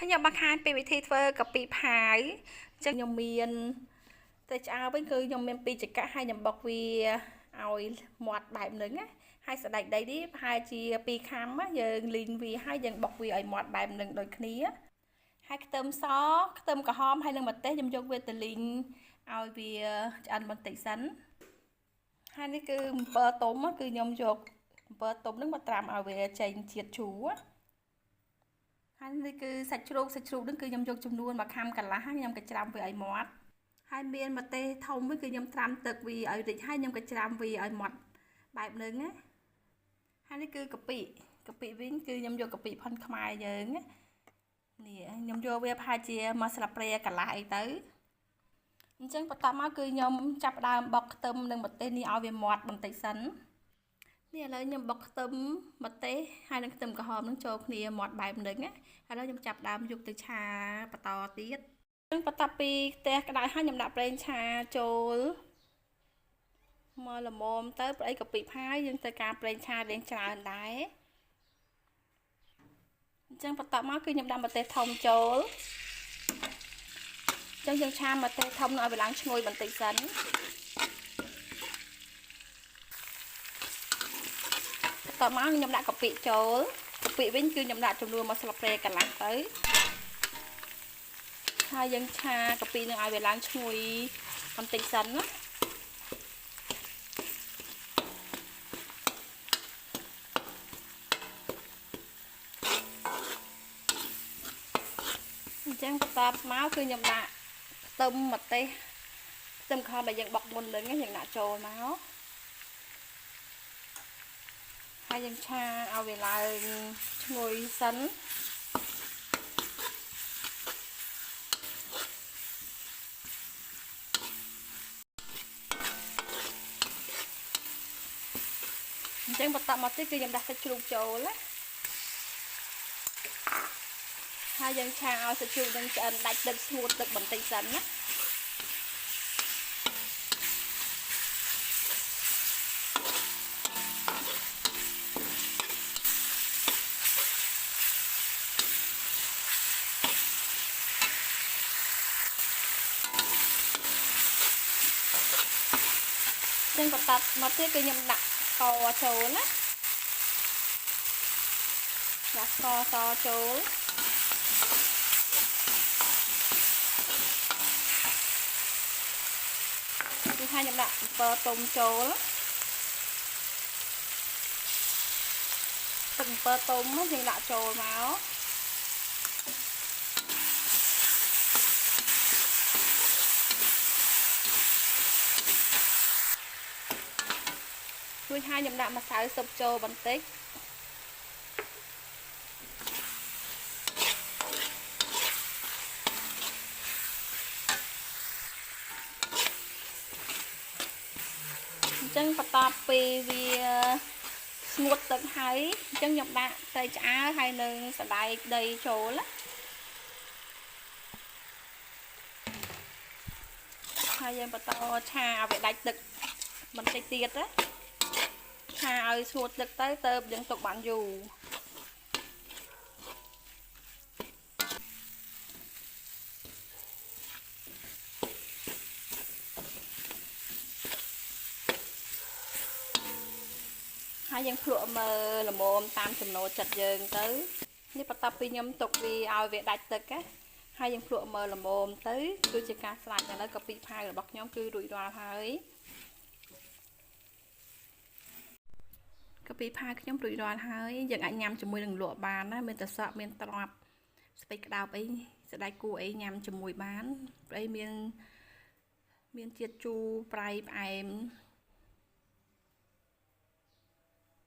ខ្ញុំមកខានពីវិធីធ្វើកាពីផាវចឹងខ្ញុំមានតែឆ្អើវិញគឺខ្ញុំមាន2ចង្កាក់ហើយខ្ញុំបុកវាឲ្យមាត់បែបហ្នឹងណាហើយសណ្តែកដីនេះប្រហែលជា2ខាំយើងលីងវាហើយយើងបុកវាឲ្យមាត់បែបហ្នឹងដូចគ្នាហើយខ្ទឹមសខ្ទឹមក្រហមហើយនឹងម្ទេសខ្ញុំយកវាទៅលីងឲ្យវាឆ្អិនបន្តិចសិនហើយនេះគឺអំពិលទុំគឺខ្ញុំយកអំពិលទុំហ្នឹងមកត្រាំឲ្យវាចេញជាតិជូរហើយនេះគឺសាច់ជ្រូកហ្នឹងគឺខ្ញុំយកចំនួន1ខាំកន្លះហើយខ្ញុំក៏ច្រាំវាឲ្យមាត់ហើយមានម្ទេសធំវិញគឺខ្ញុំត្រាំទឹកវាឲ្យរីកហើយខ្ញុំក៏ច្រាំវាឲ្យមាត់បែបហ្នឹងណាហើយនេះគឺកាពីវិញគឺខ្ញុំយកកាពីផុនខ្មែរយើងណានេះខ្ញុំយកវាប្រហែលជាមួយស្លាបព្រាកន្លះអីទៅអញ្ចឹងបន្ទាប់មកគឺខ្ញុំចាប់ដើមបុកខ្ទឹមនិងម្ទេសនេះឲ្យវាមាត់បន្តិចសិននេះឥឡូវខ្ញុំបុកខ្ទឹមម្ទេសហើយនឹងខ្ទឹមក្រហមនឹងចូលគ្នាមាត់បែបហ្នឹងណាឥឡូវខ្ញុំចាប់ដើមយកទៅឆាបន្តទៀតនឹងបន្ទាប់ពីខ្ទះក្តៅហើយខ្ញុំដាក់ប្រេងឆាចូលមកល្មមទៅប្រអីកាពីផាយយើងត្រូវការប្រេងឆារៀងច្រើនដែរអញ្ចឹងបន្ទាប់មកគឺខ្ញុំដាក់ម្ទេសធំចូលអញ្ចឹងយើងឆាម្ទេសធំឲ្យវាឡើងឈ្ងុយបន្តិចសិនបន្ទាប់មកខ្ញុំដាក់កាពីចូលកាពីវិញគឺខ្ញុំដាក់ចំនួន1ស្លាបព្រាកន្លះទៅហើយយើងឆាកាពីនឹងឲ្យវាឡើងឈ្ងុយបន្តិចសិនណាអញ្ចឹងបន្ទាប់មកគឺខ្ញុំដាក់ខ្ទឹមម្ទេសខ្ទឹមក្រហមដែលយើងបុកមុននឹងយើងដាក់ចូលមកហើយយើងឆាឲ្យវាឡើងឈ្ងុយសិនអញ្ចឹងបន្តមកទៀតគឺខ្ញុំដាក់សាច់ជ្រូកចូលណាហើយយើងឆាឲ្យសាច់ជ្រូកនឹងឆ្អិនដាច់ទឹកស្ងួតទឹកបន្តិចសិនណាចឹងបន្តមកទៀតគឺខ្ញុំដាក់ស្ករចូលណាដាក់ស្ករសចូលគឺហើយខ្ញុំដាក់អំពិលទុំចូលទឹកអំពិលទុំយើងដាក់ចូលមករួចហើយខ្ញុំដាក់ម្សៅស៊ុបចូលបន្តិចអញ្ចឹងបន្ទាប់ពីវាស្ងួតទឹកហើយអញ្ចឹងខ្ញុំដាក់ត្រីឆ្អើរហើយនឹងសណ្តែកដីចូលណាហើយយើងបន្តឆាឲ្យវាដាច់ទឹកបន្តិចទៀតណាឆាឲ្យស្ងួតទឹកទៅយើងទុកបានយូរហើយយើងភ្លក់មើលល្មមតាមចំណូលចិត្តយើងទៅនេះបន្ទាប់ពីខ្ញុំទុកវាឲ្យវាដាច់ទឹកណាហើយយើងភ្លក់មើលល្មមទៅគឺជាការស្លាច់ឥឡូវកាពីផាវរបស់ខ្ញុំគឺរួចរាល់ហើយកាពីផាខ្ញុំរួចរាល់ហើយយើងអាចញ៉ាំជាមួយនឹងលក់បានណាមានតែសក់មានត្រប់ស្ពៃក្តោបអីស្បែកគួរអីញ៉ាំជាមួយបានព្រៃមានជាតិជូរប្រៃផ្អែម